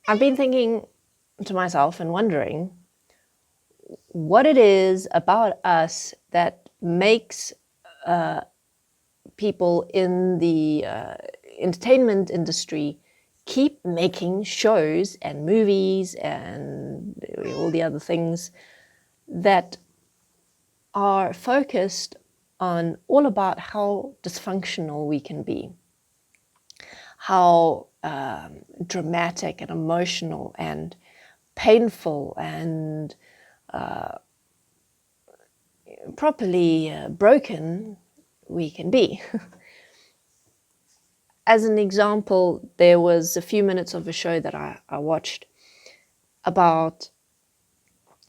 I've been thinking to myself and wondering what it is about us that makes people in the entertainment industry keep making shows and movies and all the other things that are focused on all about how dysfunctional we can be, how dramatic and emotional and painful and properly broken we can be. As an example, there was a few minutes of a show that I watched about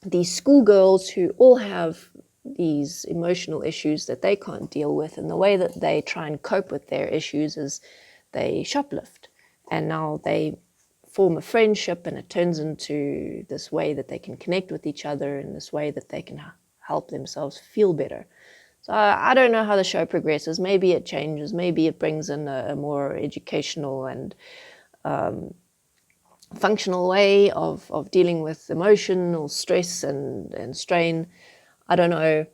these schoolgirls who all have these emotional issues that they can't deal with, and the way that they try and cope with their issues is they shoplift. And now they form a friendship, and it turns into this way that they can connect with each other, in this way that they can help themselves feel better. So I don't know how the show progresses. Maybe it changes. Maybe it brings in a more educational and functional way of dealing with emotional stress and strain. I don't know.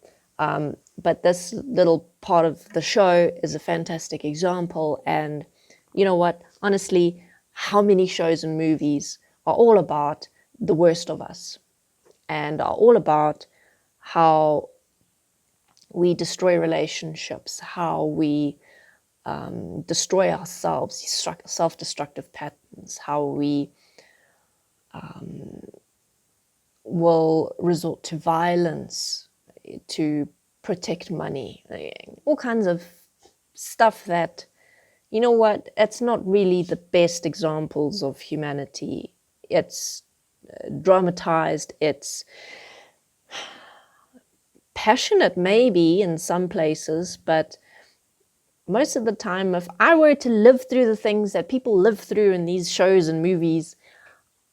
But this little part of the show is a fantastic example. And you know what? Honestly, how many shows and movies are all about the worst of us and are all about how we destroy relationships, how we destroy ourselves, self-destructive patterns, how we will resort to violence to protect money, all kinds of stuff that, you know what, it's not really the best examples of humanity. It's dramatized, it's passionate maybe in some places, but most of the time, if I were to live through the things that people live through in these shows and movies,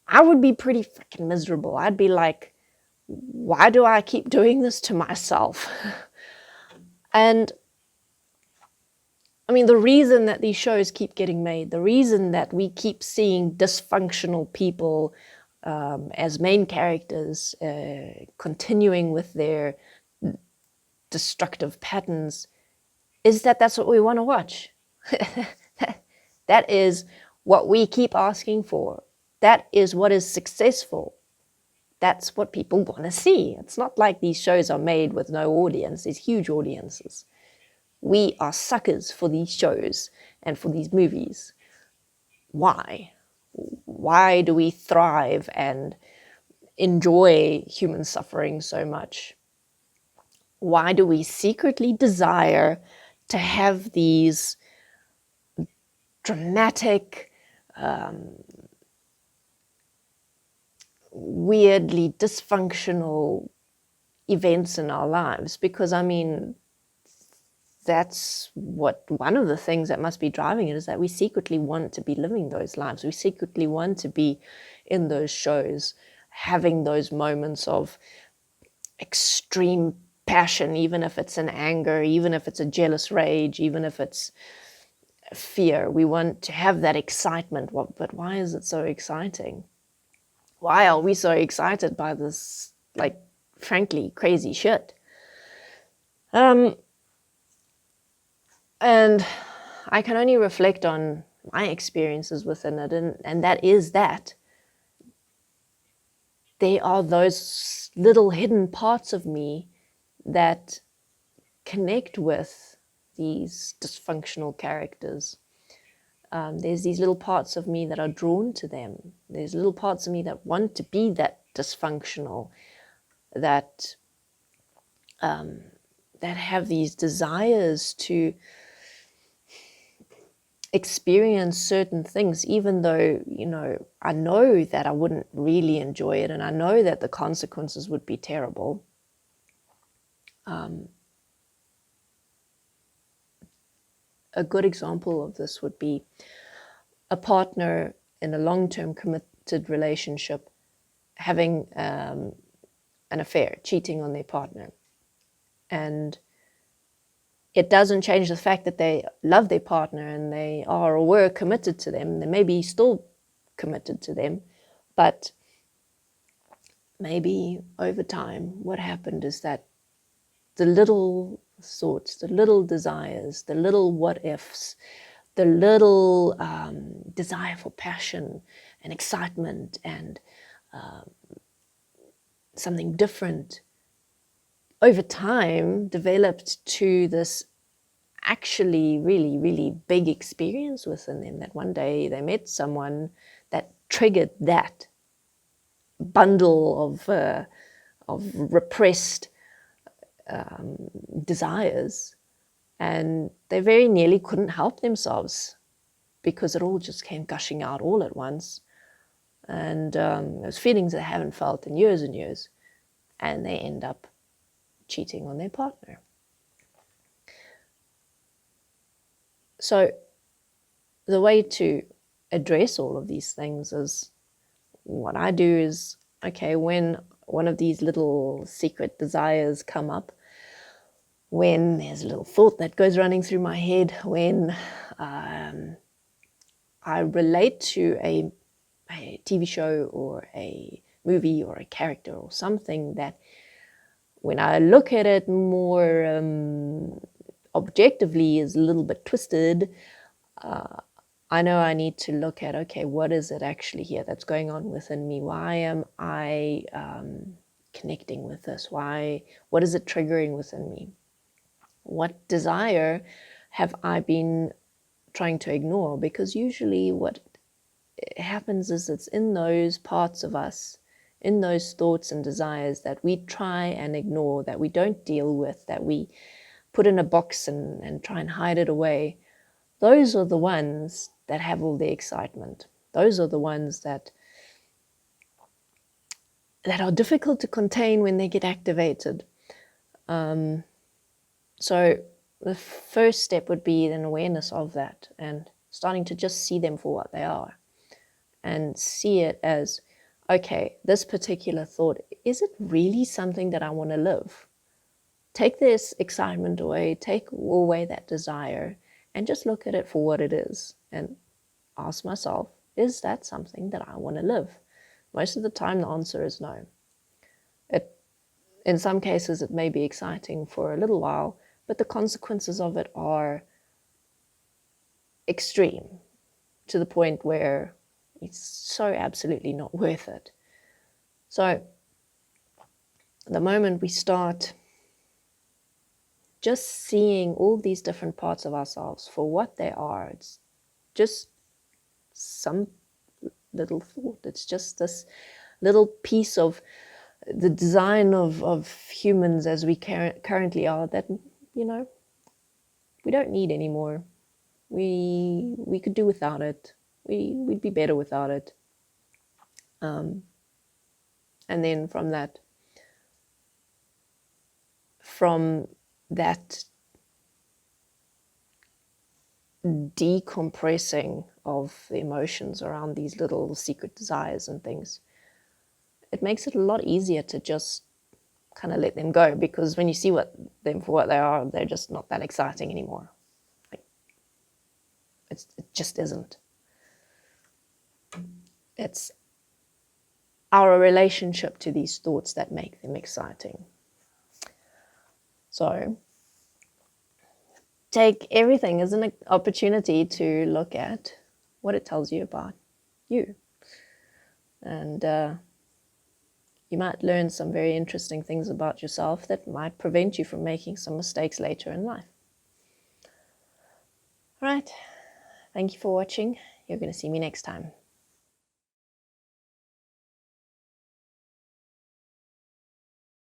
I would be pretty freaking miserable. I'd be like, why do I keep doing this to myself? And I mean, the reason that these shows keep getting made, the reason that we keep seeing dysfunctional people as main characters, continuing with their destructive patterns, is that that's what we want to watch. That is what we keep asking for. That is what is successful. That's what people want to see. It's not like these shows are made with no audience. There's huge audiences. We are suckers for these shows and for these movies. Why? Why do we thrive and enjoy human suffering so much? Why do we secretly desire to have these dramatic, weirdly dysfunctional events in our lives? Because I mean, that's what one of the things that must be driving it is, that we secretly want to be living those lives. We secretly want to be in those shows, having those moments of extreme passion, even if it's an anger, even if it's a jealous rage, even if it's fear. We want to have that excitement. But why is it so exciting? Why are we so excited by this, like, frankly, crazy shit? And I can only reflect on my experiences within it, and that is that they are those little hidden parts of me that connect with these dysfunctional characters. There's these little parts of me that are drawn to them. There's little parts of me that want to be that dysfunctional, that that have these desires to experience certain things, even though, you know that I wouldn't really enjoy it, and I know that the consequences would be terrible. A good example of this would be a partner in a long-term committed relationship having an affair, cheating on their partner. And it doesn't change the fact that they love their partner and they are or were committed to them. They may be still committed to them, But maybe over time, what happened is that the little thoughts, the little desires, the little what ifs, the little desire for passion and excitement and something different, over time developed to this actually really, really big experience within them, that one day they met someone that triggered that bundle of repressed desires, and they very nearly couldn't help themselves because it all just came gushing out all at once. And those feelings they haven't felt in years and years, and they end up cheating on their partner. So the way to address all of these things is, what I do is, okay, when one of these little secret desires come up, when there's a little thought that goes running through my head, when I relate to a TV show or a movie or a character or something that, when I look at it more objectively, is a little bit twisted, I know I need to look at, okay, what is it actually here that's going on within me? Why am I connecting with this? What is it triggering within me? What desire have I been trying to ignore? Because usually what happens is it's in those parts of us, in those thoughts and desires that we try and ignore, that we don't deal with, that we put in a box and try and hide it away. Those are the ones that have all the excitement. Those are the ones that are difficult to contain when they get activated. So the first step would be an awareness of that, and starting to just see them for what they are, and see it as, okay, this particular thought, is it really something that I want to live? Take this excitement away, take away that desire, and just look at it for what it is, and ask myself, is that something that I want to live? Most of the time the answer is no. In some cases it may be exciting for a little while, but the consequences of it are extreme, to the point where it's so absolutely not worth it. So the moment we start just seeing all these different parts of ourselves for what they are, it's just some little thought. It's just this little piece of the design of humans as we currently are, that, you know, we don't need anymore. We could do without it. We'd be better without it. And then from that decompressing of the emotions around these little secret desires and things, it makes it a lot easier to just kind of let them go, because when you see them for what they are, they're just not that exciting anymore. Like, it just isn't. It's our relationship to these thoughts that make them exciting. So take everything as an opportunity to look at what it tells you about you. And you might learn some very interesting things about yourself that might prevent you from making some mistakes later in life. All right. Thank you for watching. You're going to see me next time.